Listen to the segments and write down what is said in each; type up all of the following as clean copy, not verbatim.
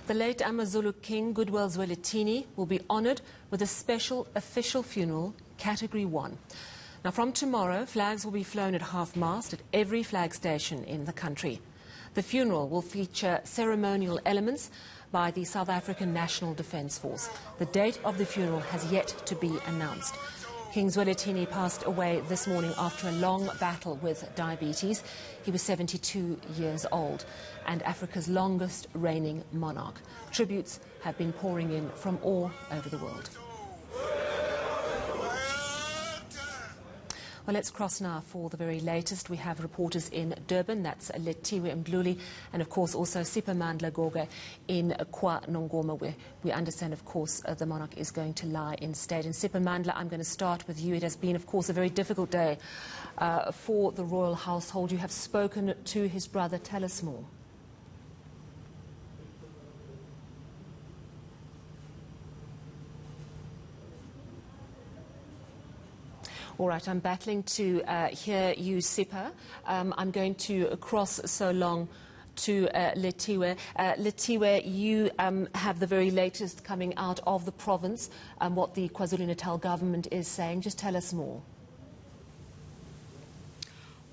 The late AmaZulu King Goodwill Zwelithini will be honoured with a special official funeral, Category 1. Now, from tomorrow, flags will be flown at half-mast at every flag station in the country. The funeral will feature ceremonial elements by the South African National Defence Force. The date of the funeral has yet to be announced. King Zwelithini passed away this morning after a long battle with diabetes. He was 72 years old and Africa's longest reigning monarch. Tributes have been pouring in from all over the world. Well, let's cross now for the very latest. We have reporters in Durban, that's Lethiwe Mdluli, and of course also samaBandla Goga in KwaNongoma, where we understand, of course, the monarch is going to lie in state. And samaBandla, I'm going to start with you. It has been, of course, a very difficult day for the royal household. You have spoken to his brother. Tell us more. All right, I'm battling to hear you, Sipha. I'm going to cross so long to Lethiwe. Lethiwe, you have the very latest coming out of the province, what the KwaZulu-Natal government is saying. Just tell us more.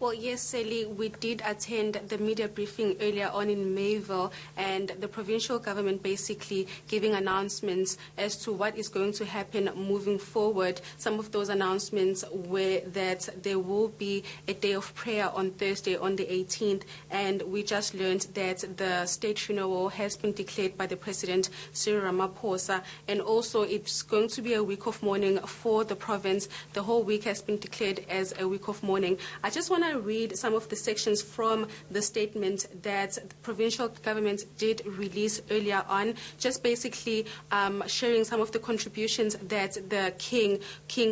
Well, yes, Sally, we did attend the media briefing earlier on in Mayville, and the provincial government basically giving announcements as to what is going to happen moving forward. Some of those announcements were that there will be a day of prayer on Thursday, on the 18th, and we just learned that the state funeral has been declared by the President, Cyril Ramaphosa, and also it's going to be a week of mourning for the province. The whole week has been declared as a week of mourning. I just want to read some of the sections from the statement that the provincial government did release earlier on, just basically sharing some of the contributions that the King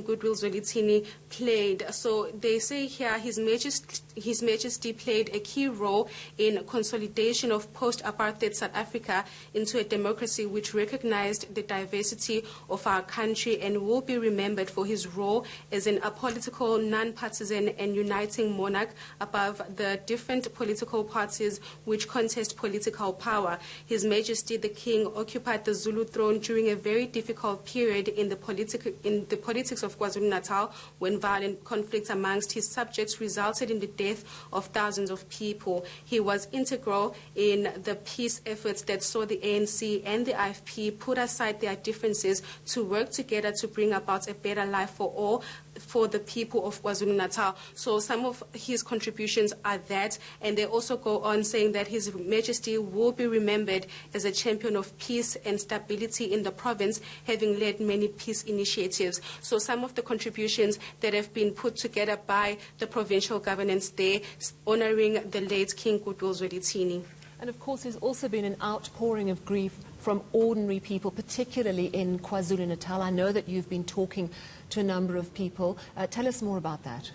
Goodwill Zwelithini played. So they say here, His Majesty played a key role in consolidation of post-apartheid South Africa into a democracy which recognized the diversity of our country and will be remembered for his role as an apolitical, non-partisan and uniting monarch above the different political parties which contest political power. His Majesty the King occupied the Zulu throne during a very difficult period in the politics of KwaZulu-Natal, when violent conflicts amongst his subjects resulted in the death of thousands of people. He was integral in the peace efforts that saw the ANC and the IFP put aside their differences to work together to bring about a better life for all, for the people of KwaZulu-Natal. So some of his contributions are that, and they also go on saying that His Majesty will be remembered as a champion of peace and stability in the province, having led many peace initiatives. So some of the contributions that have been put together by the provincial governance there, honouring the late King Goodwill Zwelithini. And of course, there's also been an outpouring of grief from ordinary people, particularly in KwaZulu-Natal. I know that you've been talking to a number of people. Tell us more about that.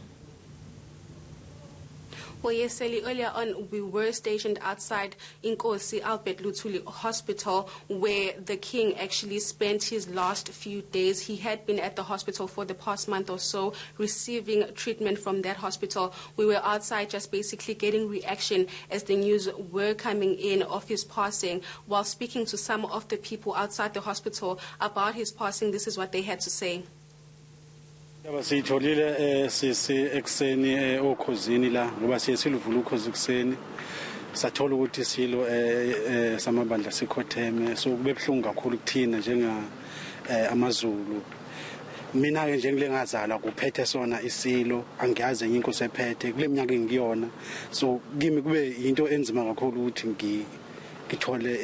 Well, yes, Sally, earlier on we were stationed outside eNCA Albert Luthuli Hospital, where the King actually spent his last few days. He had been at the hospital for the past month or so, receiving treatment from that hospital. We were outside just basically getting reaction as the news were coming in of his passing. While speaking to some of the people outside the hospital about his passing, this is what they had to say. Sitholile sisi ekseni okhosini la ngoba siluvula ukhozi ekseni sathola ukuthi Isilo samaBandla sikhotheme, so kube ebhlungu kakhulu kuthina njenga AmaZulu. Mina ke nje ngilengazala kuphethe sona Isilo, angiyazi enye inkosi ephethe kule minyaka engiyona, so kimi kube into enzima kakhulu ukuthi ngithole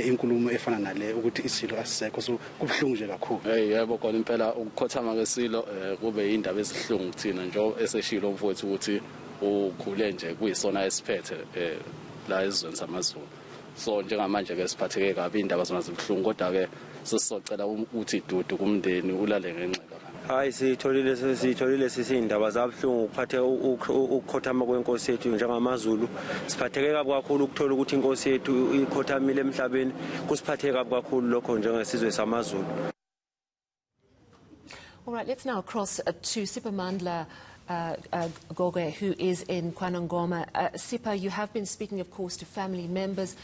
inkulumo efana nale ukuthi Isilo asisekho, so kubhlungu nje kakhulu. Yebo khona impela ukukhothama kweSilo kube indaba ezihlungu kuthina nje eseshilo mfowethu ukuthi ukhule nje kuyisona esiphethe la ezweni samaZulu. So njengamanje ke siphatheke kabi, indaba zona zibuhlungu, kodwa ke sisocela ukuthi dudu kumndeni ulale ngenxeba. Hayi, sitholile sisindaba zabhlungu ukuphathe ukukhothama kwenkosi yethu njengamaZulu. Siphatheke kabi kakhulu ukuthola ukuthi inkosi yethu ikhothamile emhlabeni. Kusiphatheke kabi kakhulu lokho njengesizwe samaZulu. All right, let's now cross to samaBandla Goge, who is in KwaNongoma. Sipha, you have been speaking, of course, to family members.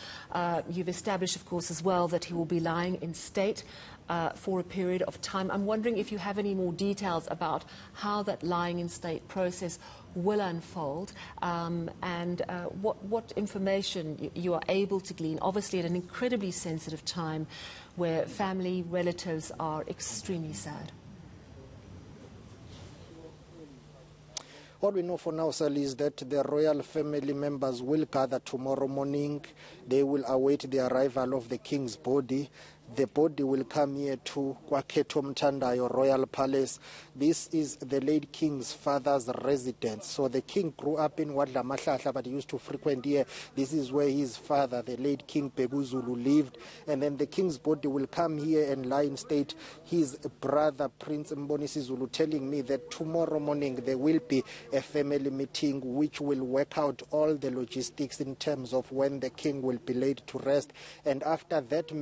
You've established, of course, as well that he will be lying in state for a period of time. I'm wondering if you have any more details about how that lying in state process will unfold and what information you are able to glean, obviously at an incredibly sensitive time where family, relatives are extremely sad. What we know for now, Sally, is that the royal family members will gather tomorrow morning. They will await the arrival of the king's body. The body will come here to KwaKhetho Mthandayo Royal Palace. This is the late king's father's residence. So the king grew up in Wadlamahlahla, but he used to frequent here. This is where his father, the late King kaBhekuZulu, lived. And then the king's body will come here and lie in state. His brother, Prince Mbonisi Zulu, telling me that tomorrow morning there will be a family meeting which will work out all the logistics in terms of when the king will be laid to rest. And after that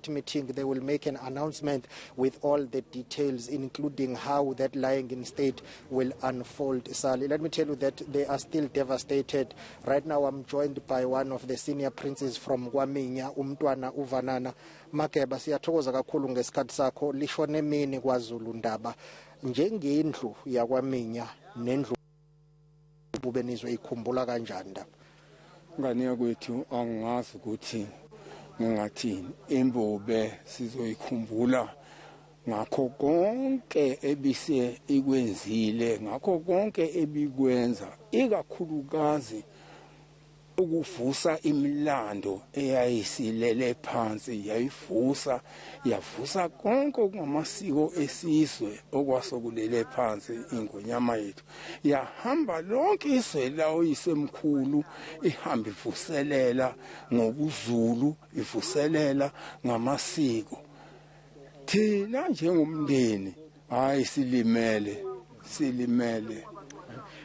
meeting, they will make an announcement with all the details, including how that lying in state will unfold. Sally, let me tell you that they are still devastated. Right now, I'm joined by one of the senior princes from Kwaminya, Umntwana Uvanana. Makeba, siyathokoza kakhulu ngesikhathi sakho. Lishone mini kwaZulu Ndaba. Njengendlu yaKwaminya nendlu bubenizwe ikhumbula kanjani Ndaba? Ngani yakwethu angazi ukuthi ngingathini imbobe sizoyikhumbula ngakho konke ebise ikwenzile, ngakho konke ebikwenza, ikakhulukazi ukuvusa imilando eyayisilele phansi, yavusa konke okungamasiko esizwe okwasokulele phansi ingonyama yethu. Yahamba lonke izwe lawo isemkhulu, ihamba ivuselela ngobuZulu, ivuselela ngamasiko. Thina njengomndeni hayi silimele.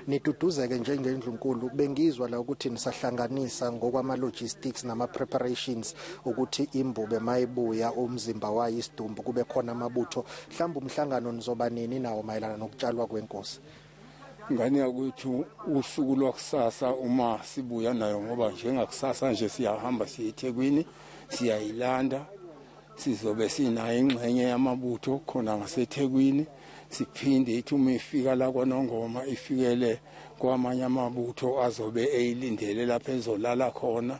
Nituduzeke njengendlu nkulu. Bengizwa la ukuthi nisahlanganisa ngokwama logistics nama preparations ukuthi imbube mayibuya umzimba wayo isidumbu kube khona amabutho. Mhlawumbe umhlangano nizoba nini nawo mayelana nokutshalwa kwenkosi? Ngani yakwethu usuku lwakusasa uma sibuya nayo, ngoba njengakusasa nje siyahamba siya eThekwini, siyayilanda, sizobe sinayo ingxenye yamabutho khona ngaseThekwini. Siphinde ithi uma ifika la KwaNongoma ifikele kwamanye amabutho azobe eyilindele lapha ezolala khona.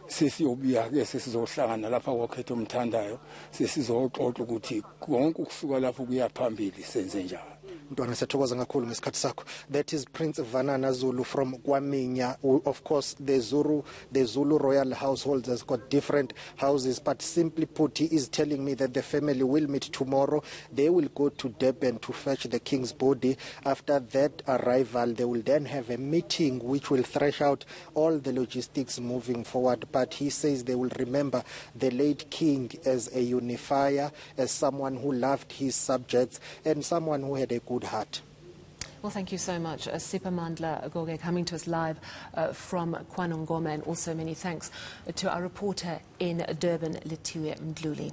Sesiyobuya ke sesizohlangana lapha kwaKhetho Mthandayo, sesizoxoxa ukuthi konke ukusuka lapho kuya phambili senze njani. Ntwana siyathokoza kakhulu ngesikhathi sakho. That is Prince Vanana Zulu from Kwaminya. Of course, the Zulu royal household has got different houses, but simply put, he is telling me that the family will meet tomorrow. They will go to Durban to fetch the king's body. After that arrival, they will then have a meeting which will thresh out all the logistics moving forward. But he says they will remember the late king as a unifier, as someone who loved his subjects, and someone who had a good heart. Well, thank you so much, samaBandla Goge, coming to us live from KwaNongoma, and also many thanks to our reporter in Durban, Letiwe Mdluli.